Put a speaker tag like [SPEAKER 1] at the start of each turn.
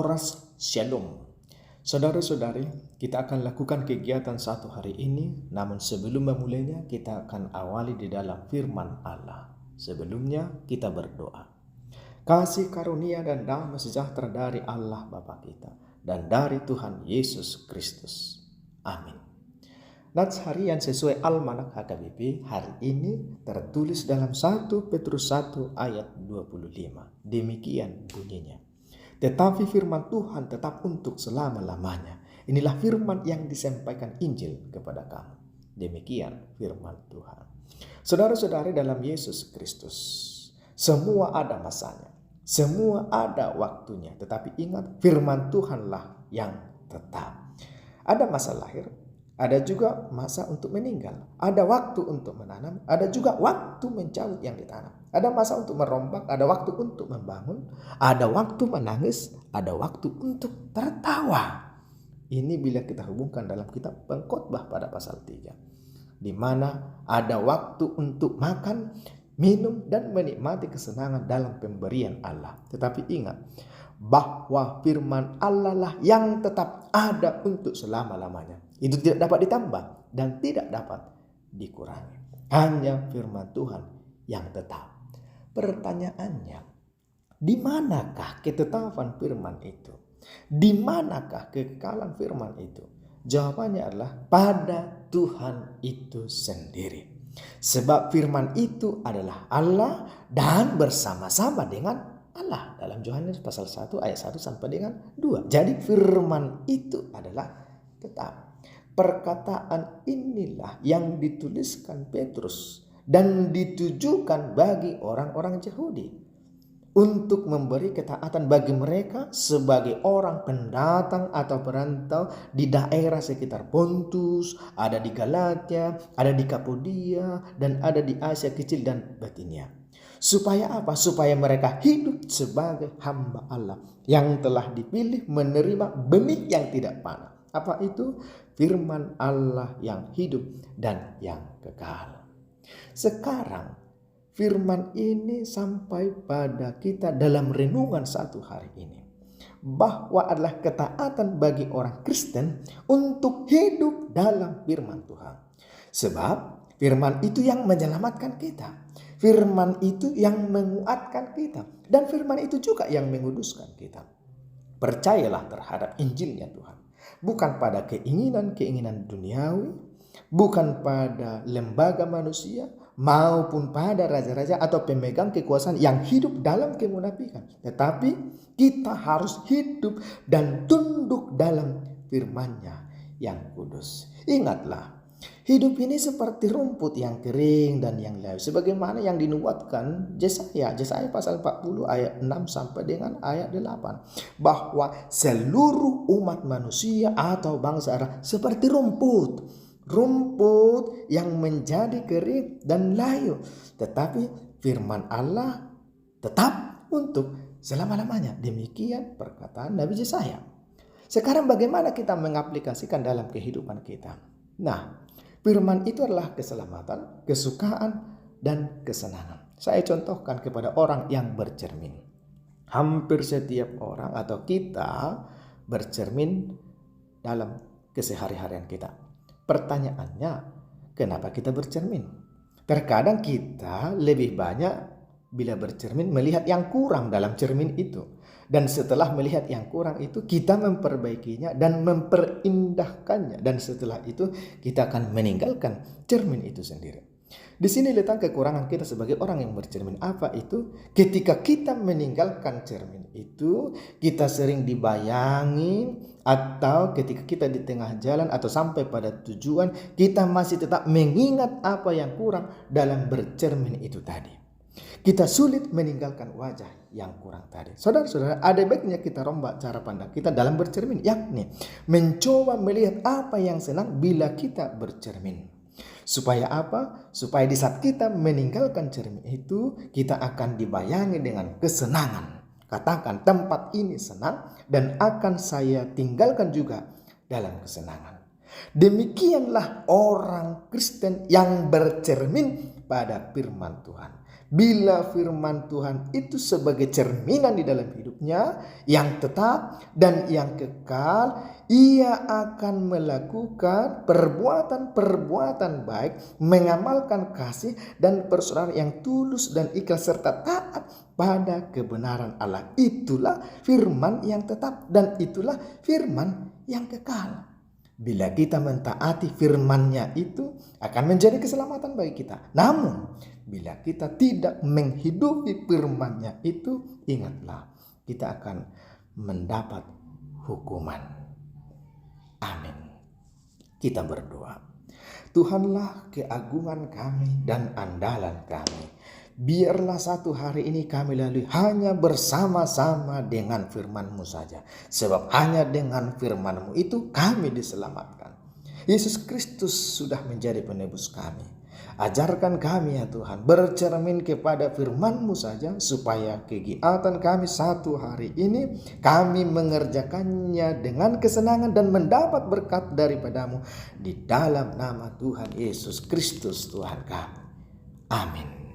[SPEAKER 1] Horas Shalom. Saudara-saudari, kita akan lakukan kegiatan satu hari ini. Namun sebelum memulainya, kita akan awali di dalam firman Allah. Sebelumnya kita berdoa. Kasih karunia dan damai sejahtera dari Allah Bapa kita dan dari Tuhan Yesus Kristus. Amin. Nats harian sesuai Almanak HKBP hari ini tertulis dalam 1 Petrus 1 ayat 25. Demikian bunyinya. Tetapi firman Tuhan tetap untuk selama-lamanya. Inilah firman yang disampaikan Injil kepada kamu. Demikian firman Tuhan. Saudara-saudari dalam Yesus Kristus, semua ada masanya. Semua ada waktunya. Tetapi ingat, firman Tuhanlah yang tetap. Ada masa lahir, ada juga masa untuk meninggal. Ada waktu untuk menanam, ada juga waktu mencabut yang ditanam. Ada masa untuk merombak, ada waktu untuk membangun, ada waktu menangis, ada waktu untuk tertawa. Ini bila kita hubungkan dalam kitab Pengkhotbah pada pasal 3. Di mana ada waktu untuk makan, minum, dan menikmati kesenangan dalam pemberian Allah. Tetapi ingat, bahwa firman Allah lah yang tetap ada untuk selama-lamanya. Itu tidak dapat ditambah dan tidak dapat dikurangi. Hanya firman Tuhan yang tetap. Pertanyaannya, di manakah ketetapan firman itu? Di manakah kekekalan firman itu? Jawabannya adalah pada Tuhan itu sendiri. Sebab firman itu adalah Allah dan bersama-sama dengan Allah. Dalam Yohanes pasal 1 ayat 1 sampai dengan 2. Jadi firman itu adalah tetap. Perkataan inilah yang dituliskan Petrus dan ditujukan bagi orang-orang Yahudi untuk memberi ketaatan bagi mereka sebagai orang pendatang atau perantau di daerah sekitar Pontus, ada di Galatia, ada di Kapadokia, dan ada di Asia Kecil dan Bitinia. Supaya apa? Supaya mereka hidup sebagai hamba Allah yang telah dipilih menerima benih yang tidak panas. Apa itu? Firman Allah yang hidup dan yang kekal. Sekarang firman ini sampai pada kita dalam renungan satu hari ini. Bahwa adalah ketaatan bagi orang Kristen untuk hidup dalam firman Tuhan. Sebab firman itu yang menyelamatkan kita. Firman itu yang menguatkan kita. Dan firman itu juga yang menguduskan kita. Percayalah terhadap Injilnya Tuhan. Bukan pada keinginan-keinginan duniawi. Bukan pada lembaga manusia. Maupun pada raja-raja atau pemegang kekuasaan yang hidup dalam kemunafikan. Tetapi kita harus hidup dan tunduk dalam firman-Nya yang kudus. Ingatlah. Hidup ini seperti rumput yang kering dan yang layu. Sebagaimana yang dinubuatkan Yesaya pasal 40 ayat 6 sampai dengan ayat 8. Bahwa seluruh umat manusia atau bangsa adalah seperti rumput. Rumput yang menjadi kering dan layu. Tetapi firman Allah tetap untuk selama-lamanya. Demikian perkataan Nabi Yesaya. Sekarang bagaimana kita mengaplikasikan dalam kehidupan kita? Nah, firman itu adalah keselamatan, kesukaan, dan kesenangan. Saya contohkan kepada orang yang bercermin. Hampir setiap orang atau kita bercermin dalam kesehari-harian kita. Pertanyaannya, kenapa kita bercermin? Terkadang kita lebih banyak bila bercermin melihat yang kurang dalam cermin itu. Dan setelah melihat yang kurang itu, kita memperbaikinya dan memperindahkannya. Dan setelah itu, kita akan meninggalkan cermin itu sendiri. Di sini letak kekurangan kita sebagai orang yang bercermin. Apa itu? Ketika kita meninggalkan cermin itu, kita sering dibayangi. Atau ketika kita di tengah jalan atau sampai pada tujuan, kita masih tetap mengingat apa yang kurang dalam bercermin itu tadi. Kita sulit meninggalkan wajah yang kurang tadi. Saudara-saudara, ada baiknya kita rombak cara pandang kita dalam bercermin. Yakni mencoba melihat apa yang senang bila kita bercermin. Supaya apa? Supaya di saat kita meninggalkan cermin itu, kita akan dibayangi dengan kesenangan. Katakan, tempat ini senang dan akan saya tinggalkan juga dalam kesenangan. Demikianlah orang Kristen yang bercermin pada firman Tuhan. Bila firman Tuhan itu sebagai cerminan di dalam hidupnya yang tetap dan yang kekal, ia akan melakukan perbuatan-perbuatan baik, mengamalkan kasih dan persaudaraan yang tulus dan ikhlas serta taat pada kebenaran Allah. Itulah firman yang tetap dan itulah firman yang kekal. Bila kita mentaati firman-Nya itu akan menjadi keselamatan bagi kita. Namun bila kita tidak menghidupi firman-Nya itu, ingatlah kita akan mendapat hukuman. Amin. Kita berdoa. Tuhanlah keagungan kami dan andalan kami. Biarlah satu hari ini kami lalui hanya bersama-sama dengan firman-Mu saja. Sebab hanya dengan firman-Mu itu kami diselamatkan. Yesus Kristus sudah menjadi penebus kami. Ajarkan kami ya Tuhan, bercermin kepada firman-Mu saja, supaya kegiatan kami satu hari ini kami mengerjakannya dengan kesenangan dan mendapat berkat daripada-Mu. Di dalam nama Tuhan Yesus Kristus Tuhan kami. Amin.